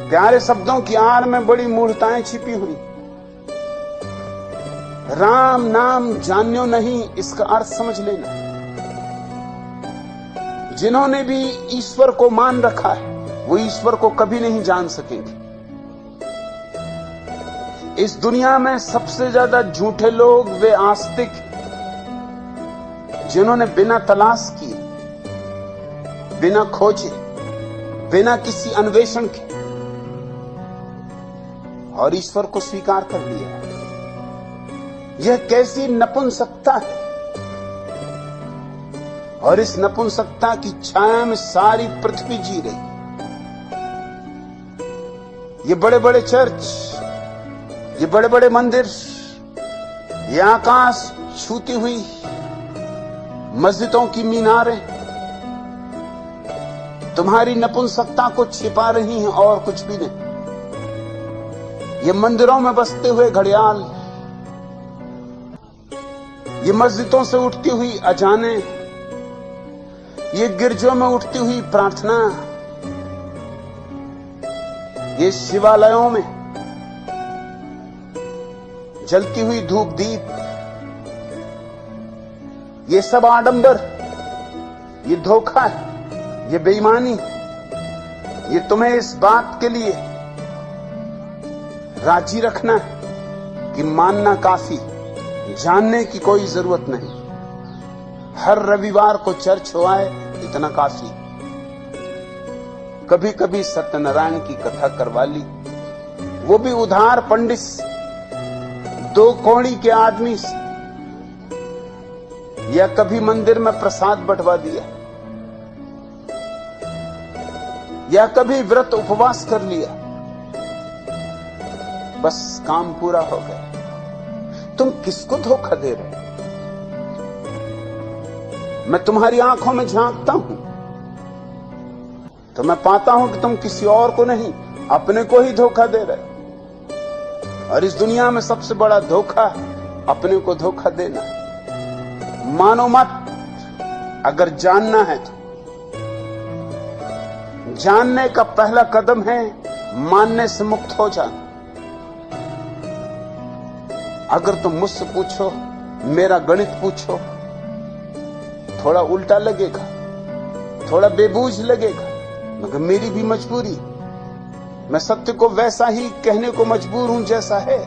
प्यारे शब्दों की आड़ में बड़ी मूर्खताएं छिपी हुई। राम नाम जान्यो नहीं, इसका अर्थ समझ लेना। जिन्होंने भी ईश्वर को मान रखा है वो ईश्वर को कभी नहीं जान सकेंगे। इस दुनिया में सबसे ज्यादा झूठे लोग वे आस्तिक जिन्होंने बिना तलाश किए, बिना खोजे, बिना किसी अन्वेषण के और ईश्वर को स्वीकार कर लिया। यह कैसी नपुंसकता है, और इस नपुंसकता की छाया में सारी पृथ्वी जी रही। ये बड़े बड़े चर्च, ये बड़े बड़े मंदिर, ये आकाश छूती हुई मस्जिदों की मीनारें तुम्हारी नपुंसकता को छिपा रही हैं और कुछ भी नहीं। ये मंदिरों में बसते हुए घड़ियाल, ये मस्जिदों से उठती हुई अजाने, ये गिरजों में उठती हुई प्रार्थना, ये शिवालयों में जलती हुई धूप दीप, ये सब आडंबर, ये धोखा है, ये बेईमानी, ये तुम्हें इस बात के लिए राजी रखना है कि मानना काफी, जानने की कोई जरूरत नहीं। हर रविवार को चर्च हो आए इतना काफी। कभी कभी सत्यनारायण की कथा करवा ली, वो भी उधार पंडित, 2 कौड़ी के आदमी से, या कभी मंदिर में प्रसाद बंटवा दिया, या कभी व्रत उपवास कर लिया, बस काम पूरा हो गया। तुम किसको धोखा दे रहे हो? मैं तुम्हारी आंखों में झांकता हूं तो मैं पाता हूं कि तुम किसी और को नहीं, अपने को ही धोखा दे रहे हो। और इस दुनिया में सबसे बड़ा धोखा अपने को धोखा देना। मानो मत, अगर जानना है तो। जानने का पहला कदम है मानने से मुक्त हो जाना। अगर तुम मुझसे पूछो, मेरा गणित पूछो, थोड़ा उल्टा लगेगा, थोड़ा बेबूझ लगेगा, मगर मेरी भी मजबूरी, मैं सत्य को वैसा ही कहने को मजबूर हूं जैसा है।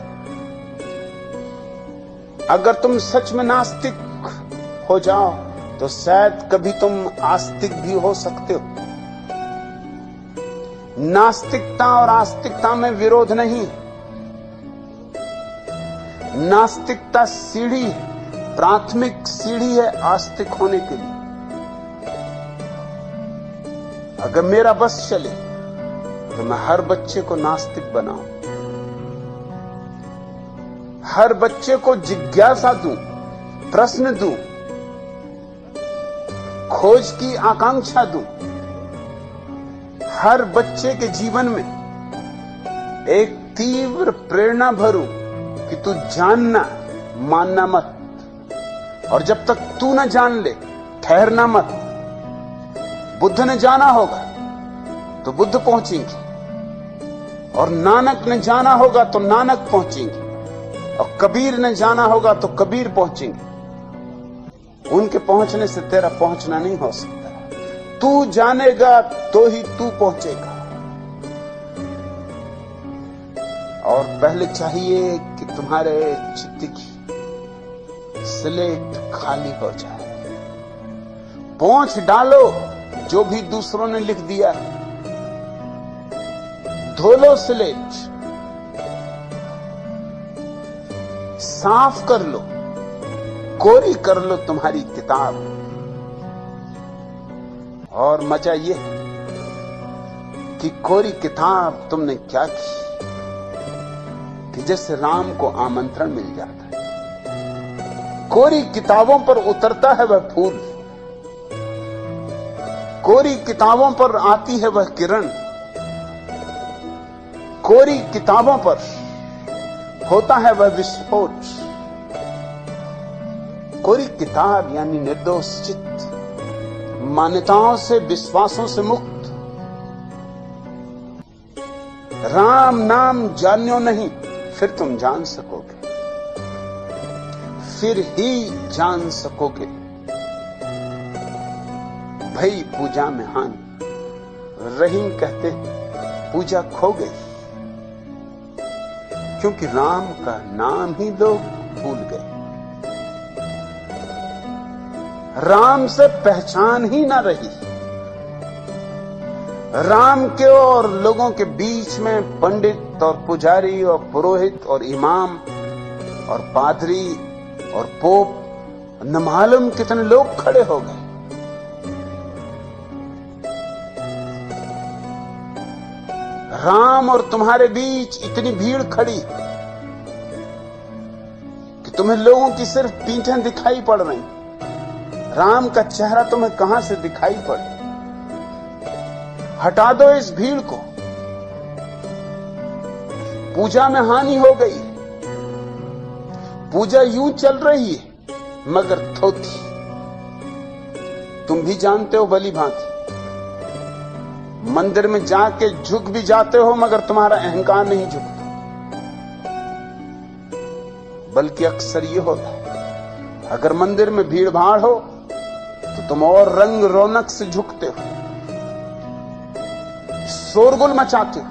अगर तुम सच में नास्तिक हो जाओ तो शायद कभी तुम आस्तिक भी हो सकते हो। नास्तिकता और आस्तिकता में विरोध नहीं। नास्तिकता सीढ़ी है, प्राथमिक सीढ़ी है आस्तिक होने के लिए। अगर मेरा बस चले तो मैं हर बच्चे को नास्तिक बनाऊं, हर बच्चे को जिज्ञासा दूं, प्रश्न दूं, खोज की आकांक्षा दूं। हर बच्चे के जीवन में एक तीव्र प्रेरणा भरूं कि तू जानना, मानना मत। और जब तक तू न जान ले, ठहरना मत। बुद्ध ने जाना होगा तो बुद्ध पहुंचेंगे, और नानक ने जाना होगा तो नानक पहुंचेंगे, और कबीर ने जाना होगा तो कबीर पहुंचेंगे। उनके पहुंचने से तेरा पहुंचना नहीं हो सकता। तू जानेगा तो ही तू पहुंचेगा। और पहले चाहिए कि तुम्हारे चित्त की स्लेट खाली हो जाए। पोंछ डालो जो भी दूसरों ने लिख दिया, धो लो स्लेट, साफ कर लो, कोरी कर लो तुम्हारी किताब। और मजा यह कि कोरी किताब तुमने क्या की कि जैसे राम को आमंत्रण मिल जाता है। कोरी किताबों पर उतरता है वह फूल, कोरी किताबों पर आती है वह किरण, कोरी किताबों पर होता है वह विस्फोट। कोरी किताब यानी निर्दोष चित्त, मान्यताओं से, विश्वासों से मुक्त। राम नाम जान्यो नहीं, फिर तुम जान सकोगे, फिर ही जान सकोगे। भई पूजा में हानि, रहीम कहते पूजा खो गई, क्योंकि राम का नाम ही लोग भूल गए। राम से पहचान ही ना रही। राम के और लोगों के बीच में पंडित और पुजारी और पुरोहित और इमाम और पादरी और पोप न मालूम कितने लोग खड़े हो गए। राम और तुम्हारे बीच इतनी भीड़ खड़ी कि तुम्हें लोगों की सिर्फ पीठें दिखाई पड़ रही, राम का चेहरा तुम्हें कहां से दिखाई पड़े। हटा दो इस भीड़ को। पूजा में हानि हो गई। पूजा यूं चल रही है मगर थोथी। तुम भी जानते हो भली भांति। मंदिर में जाके झुक भी जाते हो मगर तुम्हारा अहंकार नहीं झुकता, बल्कि अक्सर ये होता है अगर मंदिर में भीड़ भाड़ हो तो तुम और रंग रौनक से झुकते हो, शोरगुल मचाते हो।